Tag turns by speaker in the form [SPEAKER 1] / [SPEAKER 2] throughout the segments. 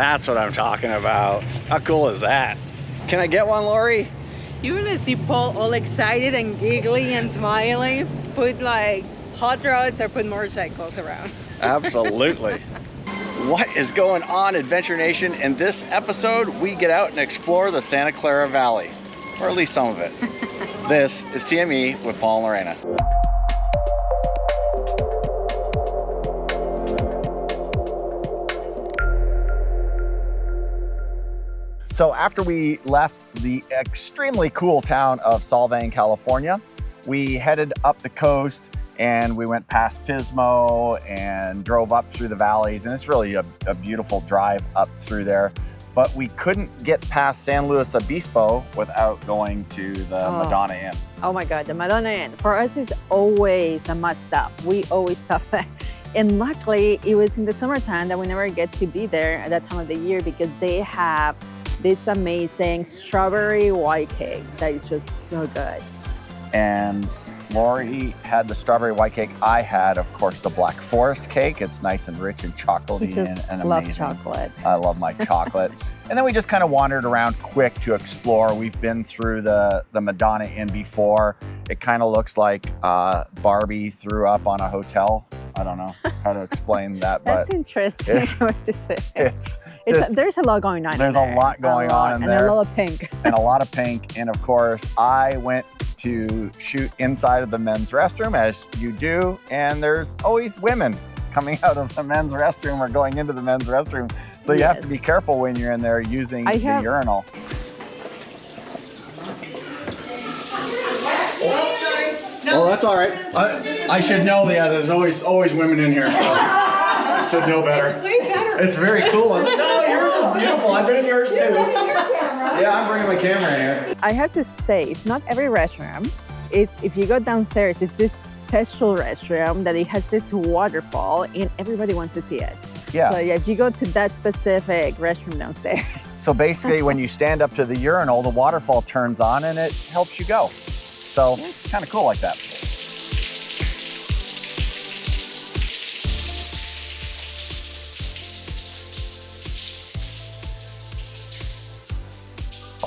[SPEAKER 1] That's what I'm talking about. How cool is that? Can I get one, Lori?
[SPEAKER 2] You want to see Paul all excited and giggly and smiling? Put like hot rods or put motorcycles around.
[SPEAKER 1] Absolutely. What is going on, Adventure Nation? In this episode, we get out and explore the Santa Clara Valley, or at least some of it. This is TME with Paul Lorena. So after we left the extremely cool town of Solvang, California, we headed up the coast and we went past Pismo and drove up through the valleys, and it's really a beautiful drive up through there. But we couldn't get past San Luis Obispo without going to the Madonna Inn.
[SPEAKER 3] Oh my God, the Madonna Inn. For us, is always a must stop. We always stop there. And luckily, it was in the summertime that we never get to be there at that time of the year because they have this amazing strawberry white cake that is just so good.
[SPEAKER 1] And Lori had the strawberry white cake. I had, of course, the Black Forest cake. It's nice and rich and chocolatey and
[SPEAKER 3] love
[SPEAKER 1] amazing.
[SPEAKER 3] chocolate.
[SPEAKER 1] I love my chocolate. And then we just kind of wandered around quick to explore. We've been through the Madonna Inn before. It kind of looks like Barbie threw up on a hotel. I don't know how to explain that.
[SPEAKER 3] That's
[SPEAKER 1] but
[SPEAKER 3] interesting what to say. There's a lot going on.
[SPEAKER 1] There's a lot going on in there.
[SPEAKER 3] And a lot of pink.
[SPEAKER 1] And a lot of pink. And of course, I went to shoot inside of the men's restroom, as you do. And there's always women coming out of the men's restroom or going into the men's restroom. So you have to be careful when you're in there using the urinal. Oh, that's all right. I should know. Yeah, there's always women in here, so I should know better. It's way better. It's very cool. Isn't it? No, yours is beautiful. I've been in yours too. Yeah, I'm bringing my camera in here.
[SPEAKER 3] I have to say, it's not every restroom. If you go downstairs, it's this special restroom that it has this waterfall, and everybody wants to see it.
[SPEAKER 1] Yeah.
[SPEAKER 3] So yeah, if you go to that specific restroom downstairs. So
[SPEAKER 1] basically, when you stand up to the urinal, the waterfall turns on and it helps you go. So kind of cool like that.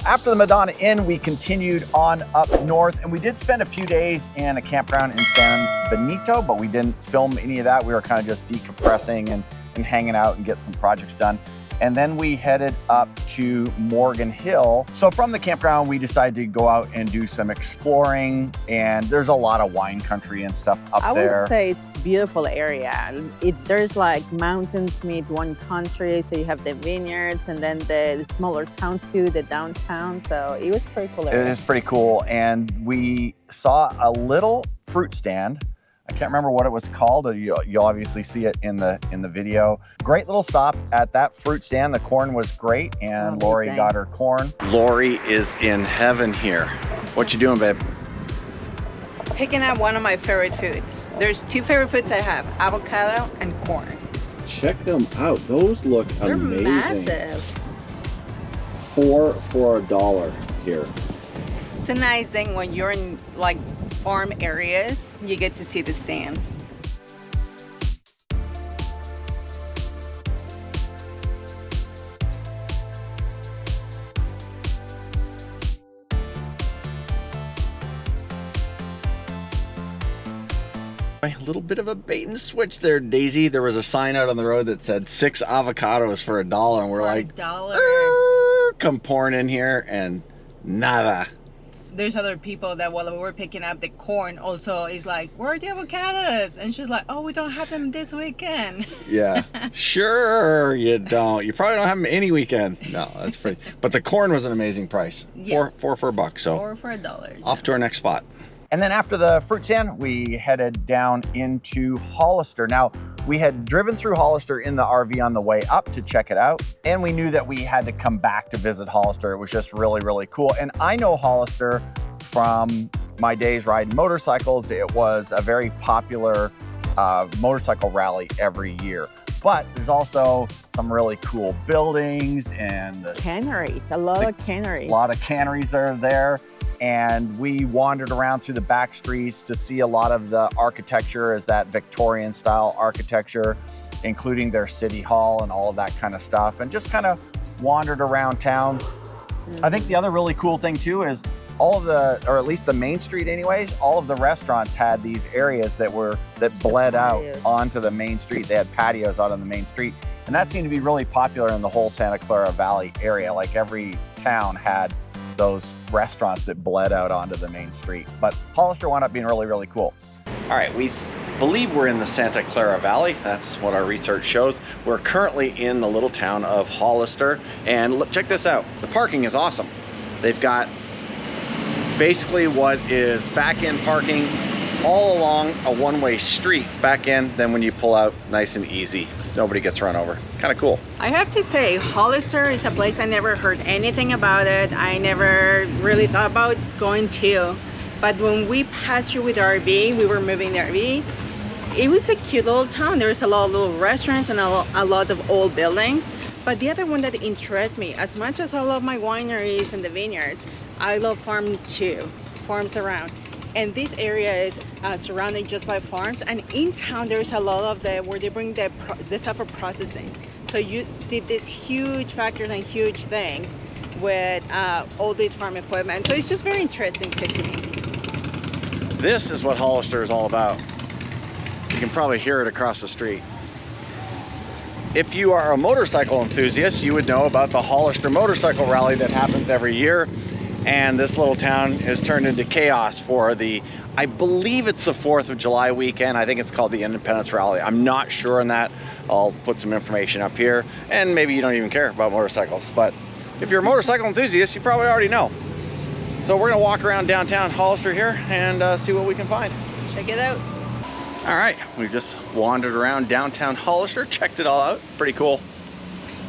[SPEAKER 1] After the Madonna Inn, we continued on up north, and we did spend a few days in a campground in San Benito, but we didn't film any of that. We were kind of just decompressing and hanging out and get some projects done. And then we headed up to Morgan Hill. So from the campground, we decided to go out and do some exploring, and there's a lot of wine country and stuff up there.
[SPEAKER 3] I would say it's a beautiful area. There's like mountains meet one country, so you have the vineyards and then the smaller towns too, the downtown. So it was pretty cool area.
[SPEAKER 1] It is pretty cool, and we saw a little fruit stand. I can't remember what it was called. You'll obviously see it in the video. Great little stop at that fruit stand. The corn was great, and Lori got her corn. Lori is in heaven here. What you doing, babe?
[SPEAKER 2] Picking out one of my favorite foods. There's two favorite foods I have, avocado and corn.
[SPEAKER 1] Check them out. Those look amazing.
[SPEAKER 2] They're massive.
[SPEAKER 1] For $1 here.
[SPEAKER 2] It's a nice thing when you're in like farm areas, you get to see the stand.
[SPEAKER 1] A little bit of a bait and switch there, Daisy. There was a sign out on the road that said 6 avocados for $1, and we're like, $1. Come pouring in here and nada.
[SPEAKER 2] There's other people that while we're picking up the corn also is like, where are the avocados? And she's like, oh, we don't have them this weekend.
[SPEAKER 1] Yeah, sure you don't. You probably don't have them any weekend. No, that's pretty. But the corn was an amazing price.
[SPEAKER 2] Yes.
[SPEAKER 1] Four for $1. So
[SPEAKER 2] 4 for $1.
[SPEAKER 1] Off to our next spot. And then after the fruit stand, we headed down into Hollister. Now, we had driven through Hollister in the RV on the way up to check it out, and we knew that we had to come back to visit Hollister. It was just really, really cool. And I know Hollister from my days riding motorcycles. It was a very popular motorcycle rally every year. But there's also some really cool buildings and
[SPEAKER 3] canneries, a lot of canneries.
[SPEAKER 1] A lot of canneries are there. And we wandered around through the back streets to see a lot of the architecture, as that Victorian style architecture. including their city hall and all of that kind of stuff, and just kind of wandered around town. I think the other really cool thing too is all of the, or at least the main street anyways, all of the restaurants had these areas that bled out onto the main street. They had patios out on the main street. And that seemed to be really popular in the whole Santa Clara Valley area. Like every town had those restaurants that bled out onto the main street. But Hollister wound up being really, really cool. All right, we believe we're in the Santa Clara Valley. That's what our research shows. We're currently in the little town of Hollister. And look, check this out. The parking is awesome. They've got basically what is back-end parking all along a one-way street back in. Then when you pull out, nice and easy. Nobody gets run over. Kind of cool.
[SPEAKER 2] I have to say, Hollister is a place I never heard anything about it. I never really thought about going to. But when we passed through with the RV, we were moving the RV. It was a cute little town. There's a lot of little restaurants and a lot of old buildings. But the other one that interests me, as much as I love my wineries and the vineyards, I love farms too, farms around. And this area is surrounded just by farms. And in town, there's a lot of where they bring the stuff for processing. So you see these huge factories and huge things with all this farm equipment. So it's just very interesting to me.
[SPEAKER 1] This is what Hollister is all about. You can probably hear it across the street. If you are a motorcycle enthusiast, you would know about the Hollister Motorcycle Rally that happens every year. And this little town is turned into chaos for I believe it's the 4th of July weekend. I think it's called the Independence Rally. I'm not sure on that. I'll put some information up here. And maybe you don't even care about motorcycles, but if you're a motorcycle enthusiast, you probably already know. So we're gonna walk around downtown Hollister here and see what we can find.
[SPEAKER 2] Check it out.
[SPEAKER 1] All right, we've just wandered around downtown Hollister, checked it all out. Pretty cool.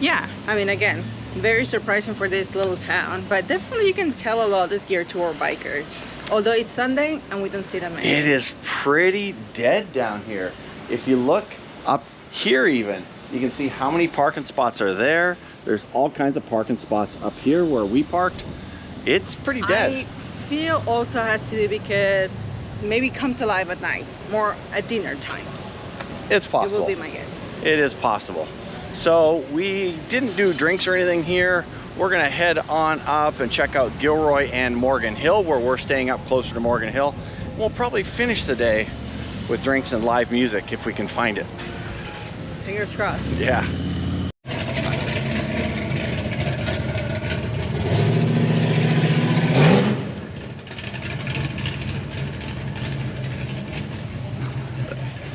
[SPEAKER 2] Yeah, I mean, again, very surprising for this little town, but definitely you can tell a lot is geared toward bikers. Although it's Sunday and we don't see them anymore.
[SPEAKER 1] It is pretty dead down here. If you look up here even, you can see how many parking spots are there. There's all kinds of parking spots up here where we parked. It's pretty dead.
[SPEAKER 2] I feel also has to do because maybe comes alive at night, more at dinner time.
[SPEAKER 1] It's possible.
[SPEAKER 2] It will be my guess.
[SPEAKER 1] It is possible. So we didn't do drinks or anything here. We're gonna head on up and check out Gilroy and Morgan Hill, where we're staying up closer to Morgan Hill. We'll probably finish the day with drinks and live music if we can find it.
[SPEAKER 2] Fingers crossed.
[SPEAKER 1] Yeah.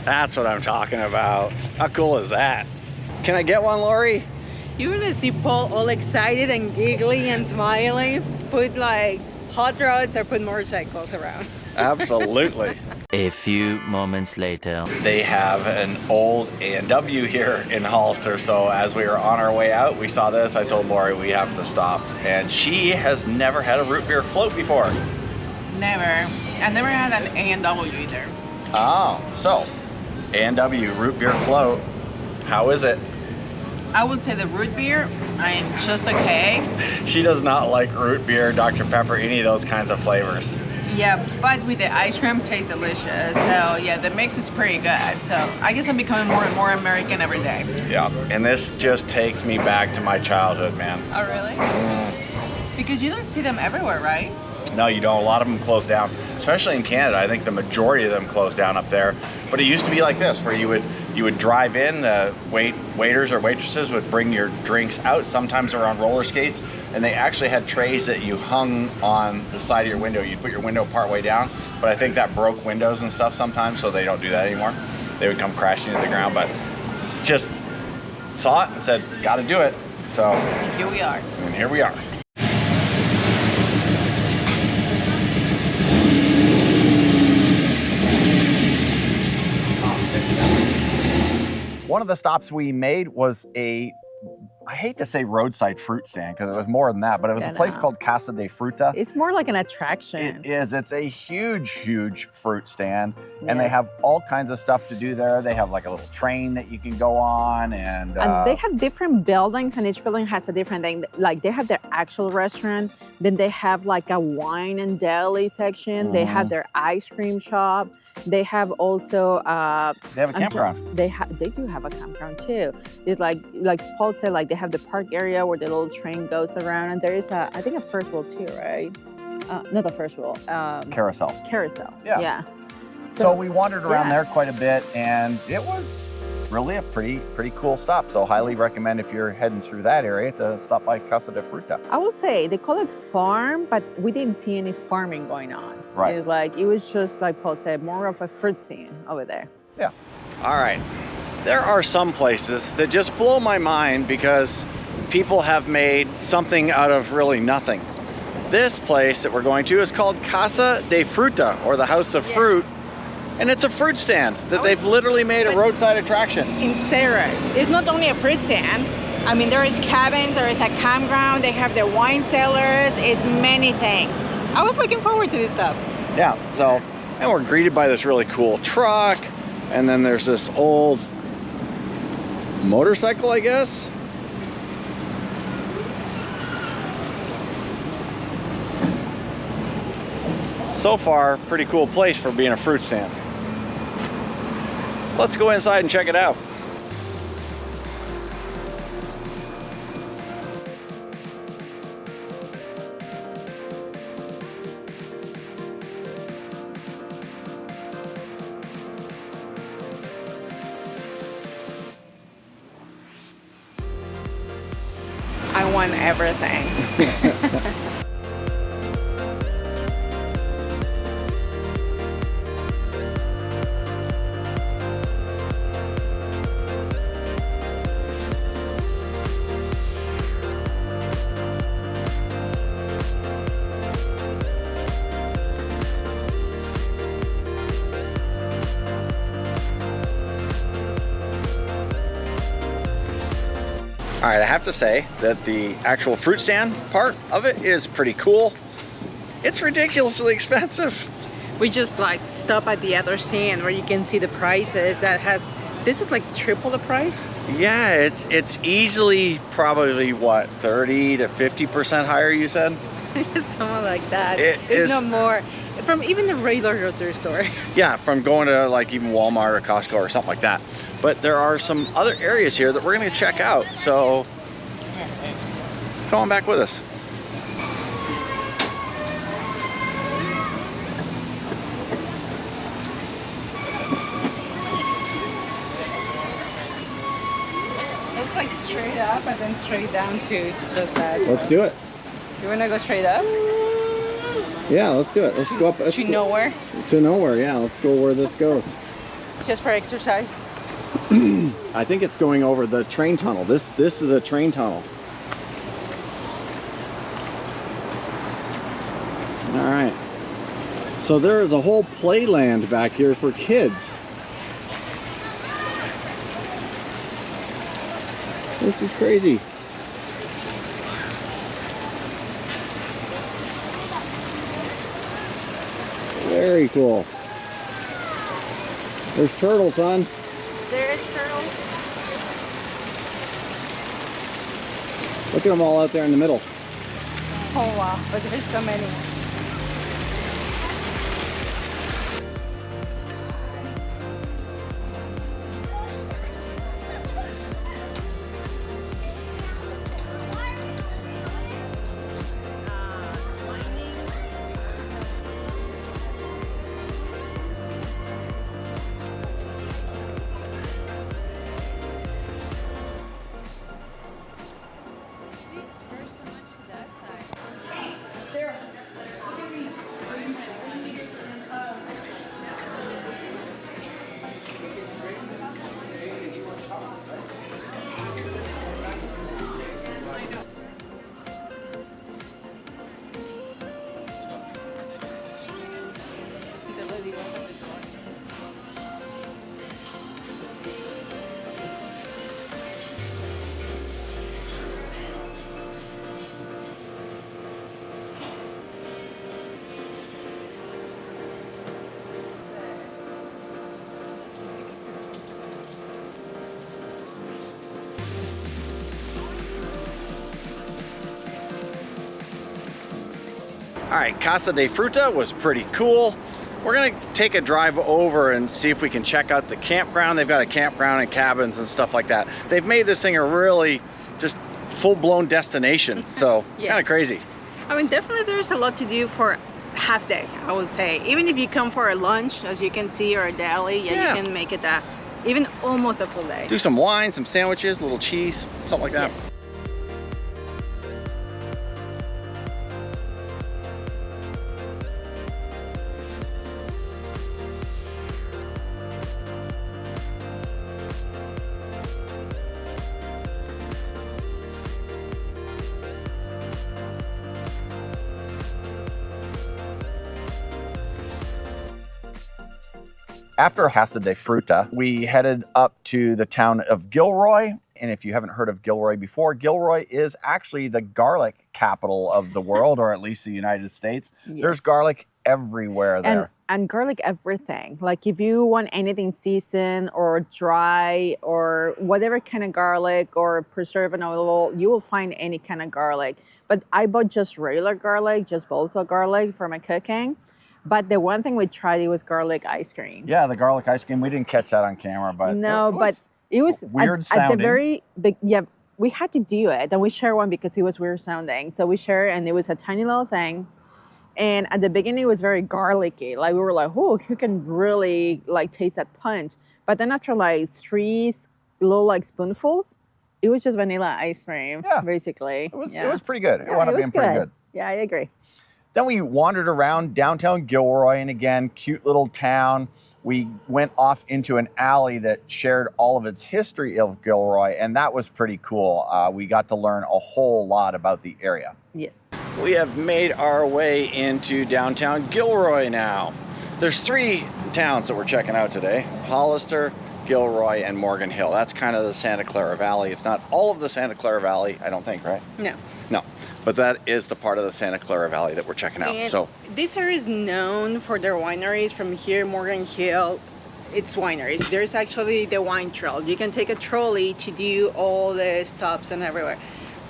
[SPEAKER 1] That's what I'm talking about. How cool is that? Can I get one, Lori?
[SPEAKER 2] You want to see Paul all excited and giggly and smiling, put like hot rods or put motorcycles around.
[SPEAKER 1] Absolutely.
[SPEAKER 4] A few moments later.
[SPEAKER 1] They have an old A&W here in Hollister, so as we were on our way out, we saw this. I told Lori we have to stop, and she has never had a root beer float before.
[SPEAKER 2] Never. I never had an A&W either.
[SPEAKER 1] Oh, so A&W root beer float. How is it?
[SPEAKER 2] I would say the root beer, I'm just okay.
[SPEAKER 1] She does not like root beer, Dr. Pepper, any of those kinds of flavors.
[SPEAKER 2] Yeah, but with the ice cream, tastes delicious. So yeah, the mix is pretty good. So I guess I'm becoming more and more American every day.
[SPEAKER 1] Yeah, and this just takes me back to my childhood, man.
[SPEAKER 2] Oh, really? Because you don't see them everywhere, right?
[SPEAKER 1] No, you don't. A lot of them closed down, especially in Canada. I think the majority of them closed down up there. But it used to be like this, where you would drive in, the waiters or waitresses would bring your drinks out. Sometimes they were on roller skates, and they actually had trays that you hung on the side of your window. You'd put your window part way down, but I think that broke windows and stuff sometimes, so they don't do that anymore. They would come crashing into the ground, but just saw it and said, gotta do it. So
[SPEAKER 2] And here we are.
[SPEAKER 1] And here we are. One of the stops we made was I hate to say roadside fruit stand because it was more than that, but it was a place called Casa de Fruta.
[SPEAKER 3] It's more like an attraction.
[SPEAKER 1] It is. It's a huge, huge fruit stand. And they have all kinds of stuff to do there. They have like a little train that you can go on. And
[SPEAKER 3] they have different buildings, and each building has a different thing. Like they have their actual restaurant, Then they have like a wine and deli section. They have their ice cream shop. They have also
[SPEAKER 1] They have a campground.
[SPEAKER 3] They do have a campground too. It's like Paul said, like they have the park area where the little train goes around, and there is I think a first wheel too, right? Not the first wheel.
[SPEAKER 1] Carousel.
[SPEAKER 3] Carousel.
[SPEAKER 1] Yeah.
[SPEAKER 3] Yeah.
[SPEAKER 1] So we wandered around
[SPEAKER 3] yeah.
[SPEAKER 1] there quite a bit, and it was really a pretty cool stop. So highly recommend if you're heading through that area to stop by Casa de Fruta.
[SPEAKER 3] I would say they call it farm, but we didn't see any farming going on.
[SPEAKER 1] Right.
[SPEAKER 3] It was just like Paul said, more of a fruit scene over there.
[SPEAKER 1] Yeah. All right. There are some places that just blow my mind because people have made something out of really nothing. This place that we're going to is called Casa de Fruta, or the House of Fruit. And it's a fruit stand that they've literally made a roadside attraction.
[SPEAKER 2] In steroids. It's not only a fruit stand. I mean, there is cabins, there is a campground, they have the wine cellars, it's many things. I was looking forward to this stuff.
[SPEAKER 1] Yeah, so, and we're greeted by this really cool truck, and then there's this old motorcycle, I guess. So far, pretty cool place for being a fruit stand. Let's go inside and check it out.
[SPEAKER 2] I want everything.
[SPEAKER 1] All right, I have to say that the actual fruit stand part of it is pretty cool. It's ridiculously expensive.
[SPEAKER 2] We just like stop at the other stand where you can see the prices that have, this is like triple the price.
[SPEAKER 1] Yeah, it's easily probably what, 30 to 50% higher, you said?
[SPEAKER 2] Something like that.
[SPEAKER 1] It's
[SPEAKER 2] no more. From even the regular grocery store.
[SPEAKER 1] Yeah, from going to like even Walmart or Costco or something like that. But there are some other areas here that we're gonna check out. So come on back with us.
[SPEAKER 2] Looks like straight up and then straight down to just that.
[SPEAKER 1] Let's do it.
[SPEAKER 2] You wanna go straight up?
[SPEAKER 1] Yeah, let's do it. Let's go up.
[SPEAKER 2] To nowhere?
[SPEAKER 1] To nowhere, yeah. Let's go where this goes.
[SPEAKER 2] Just for exercise?
[SPEAKER 1] I think it's going over the train tunnel. This is a train tunnel. All right. So there is a whole playland back here for kids. This is crazy. Very cool. There's turtles, hon.
[SPEAKER 2] There is turtles.
[SPEAKER 1] Look at them all out there in the middle.
[SPEAKER 2] Oh wow, but there's so many.
[SPEAKER 1] All right, Casa de Fruta was pretty cool. We're gonna take a drive over and see if we can check out the campground. They've got a campground and cabins and stuff like that. They've made this thing a really just full-blown destination. So
[SPEAKER 2] Yes.
[SPEAKER 1] kind of crazy.
[SPEAKER 2] I mean, definitely there's a lot to do for half day, I would say. Even if you come for a lunch, as you can see, or a deli, yeah, you can make it even almost a full day.
[SPEAKER 1] Do some wine, some sandwiches, a little cheese, something like that.
[SPEAKER 2] Yes.
[SPEAKER 1] After Casa de Fruta, we headed up to the town of Gilroy. And if you haven't heard of Gilroy before, Gilroy is actually the garlic capital of the world, or at least the United States.
[SPEAKER 3] Yes.
[SPEAKER 1] There's garlic everywhere there.
[SPEAKER 3] And garlic everything. Like if you want anything seasoned or dry or whatever kind of garlic or preservable, you will find any kind of garlic. But I bought just regular garlic, just balsa garlic for my cooking. But the one thing we tried, it was garlic ice cream.
[SPEAKER 1] Yeah, the garlic ice cream. We didn't catch that on camera, but
[SPEAKER 3] it was
[SPEAKER 1] weird
[SPEAKER 3] at
[SPEAKER 1] sounding.
[SPEAKER 3] the very big. Yeah, we had to do it, and we shared one because it was weird sounding. So we shared, and it was a tiny little thing. And at the beginning, it was very garlicky. Like we were like, "Oh, you can really like taste that punch." But then after like 3 little like spoonfuls, it was just vanilla ice cream.
[SPEAKER 1] Yeah.
[SPEAKER 3] Basically.
[SPEAKER 1] It was pretty good. It
[SPEAKER 3] Yeah,
[SPEAKER 1] wound up
[SPEAKER 3] it was
[SPEAKER 1] being pretty good.
[SPEAKER 3] Yeah, I agree.
[SPEAKER 1] Then we wandered around downtown Gilroy, and again, cute little town. We went off into an alley that shared all of its history of Gilroy, and that was pretty cool. We got to learn a whole lot about the area.
[SPEAKER 3] Yes.
[SPEAKER 1] We have made our way into downtown Gilroy now. There's 3 towns that we're checking out today: Hollister, Gilroy, and Morgan Hill. That's kind of the Santa Clara Valley. It's not all of the Santa Clara Valley, I don't think, right?
[SPEAKER 2] No.
[SPEAKER 1] No, but that is the part of the Santa Clara Valley that we're checking out.
[SPEAKER 2] And
[SPEAKER 1] so
[SPEAKER 2] this area is known for their wineries. From here, Morgan Hill, it's wineries. There's actually the wine trail. You can take a trolley to do all the stops and everywhere.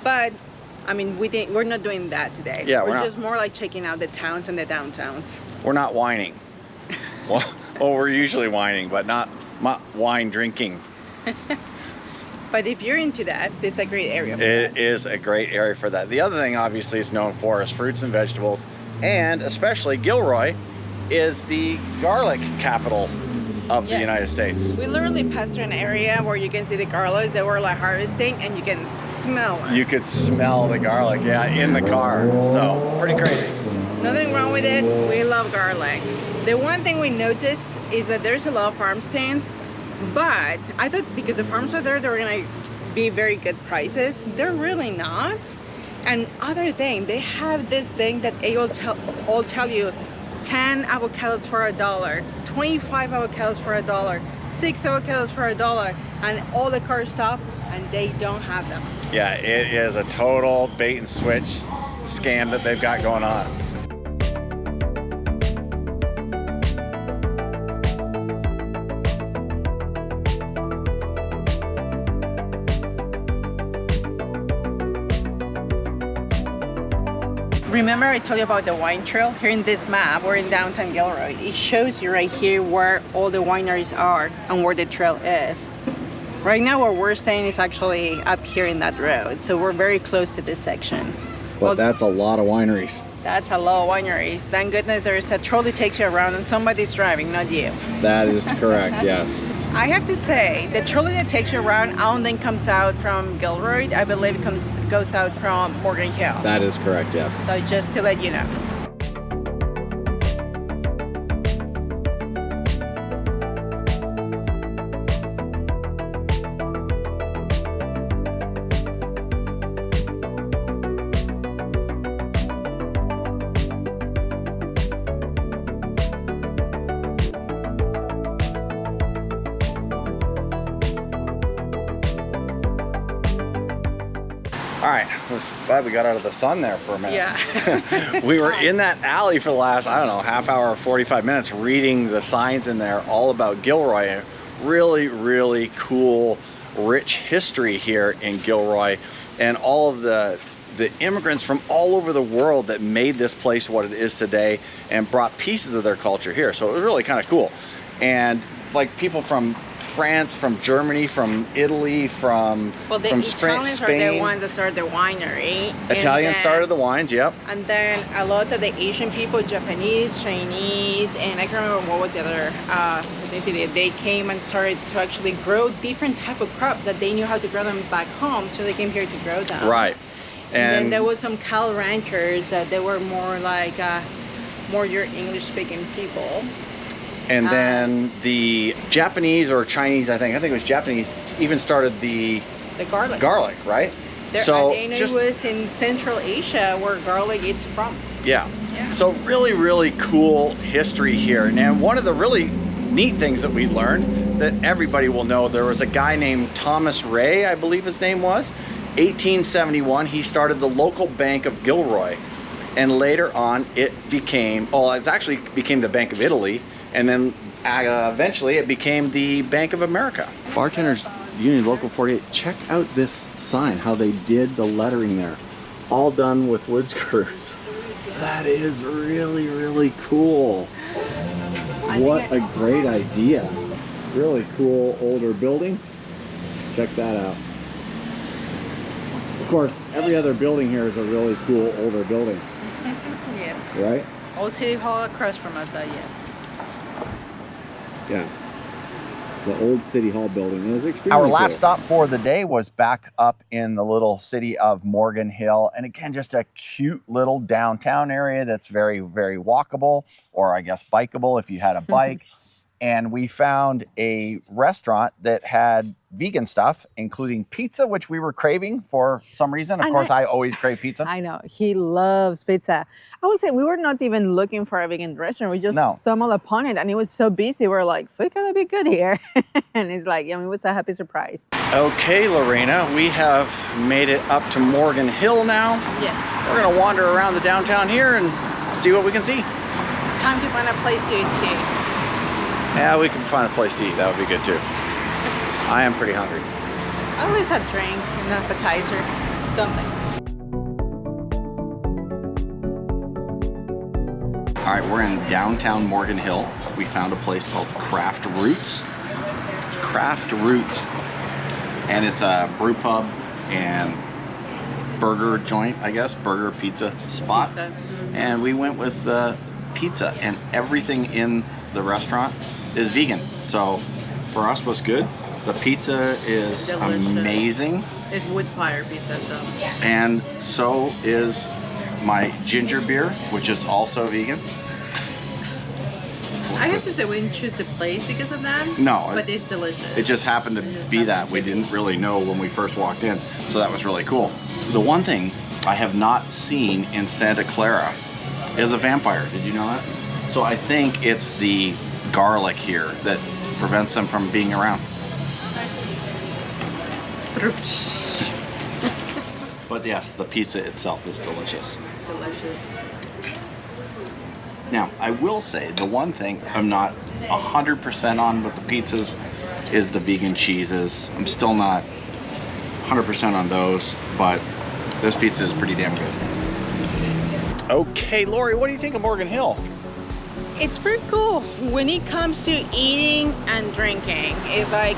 [SPEAKER 2] But I mean, we're not doing that today.
[SPEAKER 1] Yeah, we're
[SPEAKER 2] we're
[SPEAKER 1] not.
[SPEAKER 2] just more like checking out the towns and the downtowns.
[SPEAKER 1] we're not whining. well, we're usually whining, but not wine drinking.
[SPEAKER 2] But if you're into that, this is a great area for
[SPEAKER 1] It
[SPEAKER 2] that.
[SPEAKER 1] is a great area for that. The other thing, obviously, it's known for is fruits and vegetables, and especially Gilroy is the garlic capital of the
[SPEAKER 2] Yes.
[SPEAKER 1] United States.
[SPEAKER 2] We literally passed through an area where you can see the garlics that were like harvesting, and you can smell it.
[SPEAKER 1] You could smell the garlic, yeah, in the car. So pretty crazy.
[SPEAKER 2] Nothing wrong with it. We love garlic. The one thing we noticed is that there's a lot of farm stands, but I thought because the farms are there, they were gonna be very good prices. They're really not. And other thing, they have this thing that they all tell you 10 avocados for $1, 25 avocados for $1, 6 avocados for $1, and all the car stuff, and they don't have them.
[SPEAKER 1] Yeah, it is a total bait and switch scam that they've got going on.
[SPEAKER 2] Remember I told you about the wine trail? Here in this map, we're in downtown Gilroy. It shows you right here where all the wineries are and where the trail is. Right now where we're staying is actually up here in that road, so we're very close to this section.
[SPEAKER 1] But that's a lot of wineries.
[SPEAKER 2] That's a lot of wineries. Thank goodness there's a trolley takes you around and somebody's driving, not you.
[SPEAKER 1] That is correct, yes.
[SPEAKER 2] I have to say, the trolley that takes you around, I don't think comes out from Gilroy. I believe it goes out from Morgan Hill.
[SPEAKER 1] That is correct, yes.
[SPEAKER 2] So just to let you know.
[SPEAKER 1] All right, glad we got out of the sun there for a minute.
[SPEAKER 2] Yeah.
[SPEAKER 1] We were in that alley for the last, I don't know, half hour, 45 minutes reading the signs in there all about Gilroy. Really, really cool, rich history here in Gilroy. And all of the the immigrants from all over the world that made this place what it is today and brought pieces of their culture here. So it was really kind of cool. And like people from France, from Germany, from Italy, from
[SPEAKER 2] Italians
[SPEAKER 1] Spain.
[SPEAKER 2] are the ones that started the winery.
[SPEAKER 1] Italians started the wines, yep.
[SPEAKER 2] And then a lot of the Asian people, Japanese, Chinese, and I can't remember what was the other ethnicity. They came and started to actually grow different type of crops that they knew how to grow them back home, so they came here to grow them.
[SPEAKER 1] Right.
[SPEAKER 2] And then there was some cow ranchers that they were more like more your English-speaking people.
[SPEAKER 1] And then the Japanese or Chinese, I think it was Japanese, even started the
[SPEAKER 2] garlic.
[SPEAKER 1] Garlic, right?
[SPEAKER 2] So it was in Central Asia where garlic is from.
[SPEAKER 1] Yeah. So really, really cool history here. And one of the really neat things that we learned that everybody will know, there was a guy named Thomas Ray, I believe his name was, 1871. He started the local bank of Gilroy. And later on it became, it actually became the Bank of Italy. And then eventually it became the Bank of America. Bartenders Union Local 48. Check out this sign, how they did the lettering there. All done with wood screws. That is really, really cool. What a great idea. Really cool older building. Check that out. Of course, every other building here is a really cool older building.
[SPEAKER 2] Yeah.
[SPEAKER 1] Right?
[SPEAKER 2] Old City Hall across from us, yes.
[SPEAKER 1] Yeah, the old City Hall building is extremely cool. Our last stop for the day was back up in the little city of Morgan Hill. And again, just a cute little downtown area that's very, very walkable, or I guess bikeable if you had a bike. And we found a restaurant that had vegan stuff, including pizza, which we were craving for some reason. Of course, I always crave pizza.
[SPEAKER 3] I know. He loves pizza. I would say we were not even looking for a vegan restaurant. We just stumbled upon it, and it was so busy. We're like, food gotta be good here. And it's like, it was a happy surprise. Okay, Lorena, we have made it up to Morgan Hill now.
[SPEAKER 2] Yes.
[SPEAKER 3] We're gonna wander around the downtown here and see what we can see.
[SPEAKER 2] Time to find a place to eat too.
[SPEAKER 3] Yeah, we can find a place to eat. That would be good too. I am pretty hungry.
[SPEAKER 2] At least a drink, an appetizer, something.
[SPEAKER 1] All right, we're in downtown Morgan Hill. We found a place called Craft Roots. Craft Roots. And it's a brew pub and burger joint, I guess, burger pizza spot.
[SPEAKER 2] Pizza. Mm-hmm.
[SPEAKER 1] And we went with the pizza, and everything in the restaurant is vegan. So for us was good. The pizza is
[SPEAKER 2] delicious.
[SPEAKER 1] Amazing.
[SPEAKER 2] It's wood fire pizza, so.
[SPEAKER 1] And so is my ginger beer, which is also vegan.
[SPEAKER 2] I have to say we didn't choose the place because of that.
[SPEAKER 1] No.
[SPEAKER 2] But it's delicious.
[SPEAKER 1] It just happened to be that. We didn't really know when we first walked in. So that was really cool. The one thing I have not seen in Santa Clara is a vampire. Did you know that? So I think it's the garlic here that prevents them from being around. But yes, the pizza itself is delicious.
[SPEAKER 2] It's delicious.
[SPEAKER 1] Now, I will say the one thing I'm not 100% on with the pizzas is the vegan cheeses. I'm still not 100% on those, but this pizza is pretty damn good. Okay, Lori, what do you think of Morgan Hill?
[SPEAKER 2] It's pretty cool when it comes to eating and drinking. It's like,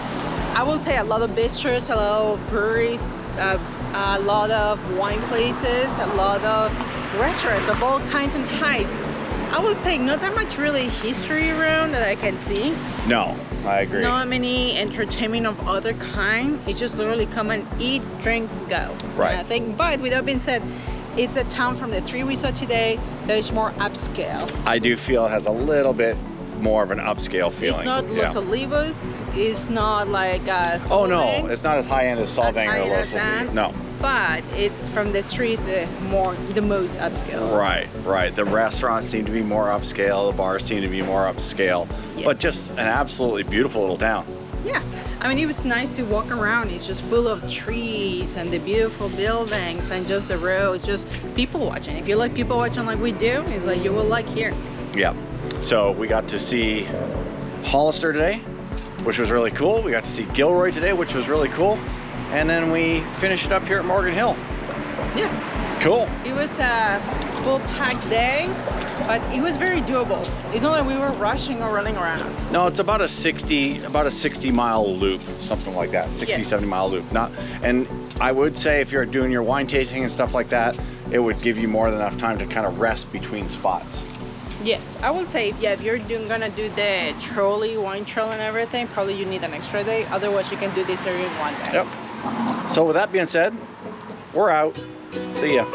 [SPEAKER 2] I would say a lot of bistros, a lot of breweries, a lot of wine places, a lot of restaurants of all kinds and types. I would say not that much really history around that I can see.
[SPEAKER 1] No, I agree.
[SPEAKER 2] Not many entertainment of other kind. It's just literally come and eat, drink, go.
[SPEAKER 1] Right.
[SPEAKER 2] And I think, but with that being said, it's a town from the three we saw today that is more upscale.
[SPEAKER 1] I do feel it has a little bit more of an upscale feeling.
[SPEAKER 2] It's not Los Olivos. It's not like
[SPEAKER 1] oh no, it's not as high end as Solvang or Los Olivos. No.
[SPEAKER 2] But it's from the three the most upscale.
[SPEAKER 1] Right, right. The restaurants seem to be more upscale. The bars seem to be more upscale. Yes. But just an absolutely beautiful little town.
[SPEAKER 2] Yeah, I mean, it was nice to walk around. It's just full of trees and the beautiful buildings and just the roads, just people watching. If you like people watching like we do, it's like you will like here.
[SPEAKER 1] Yeah. So we got to see Hollister today, which was really cool. We got to see Gilroy today, which was really cool. And then we finished it up here at Morgan Hill.
[SPEAKER 2] Yes.
[SPEAKER 1] Cool.
[SPEAKER 2] It was a full packed day, but it was very doable. It's not like we were rushing or running around.
[SPEAKER 1] No, it's about a 60 mile loop, something like that. 60,
[SPEAKER 2] Yes.
[SPEAKER 1] 70 mile loop. And I would say if you're doing your wine tasting and stuff like that, it would give you more than enough time to kind of rest between spots.
[SPEAKER 2] Yes, I would say, yeah, if you're gonna do the trolley, wine trail and everything, probably you need an extra day. Otherwise, you can do this area in one day.
[SPEAKER 1] Yep. So with that being said, we're out. See ya.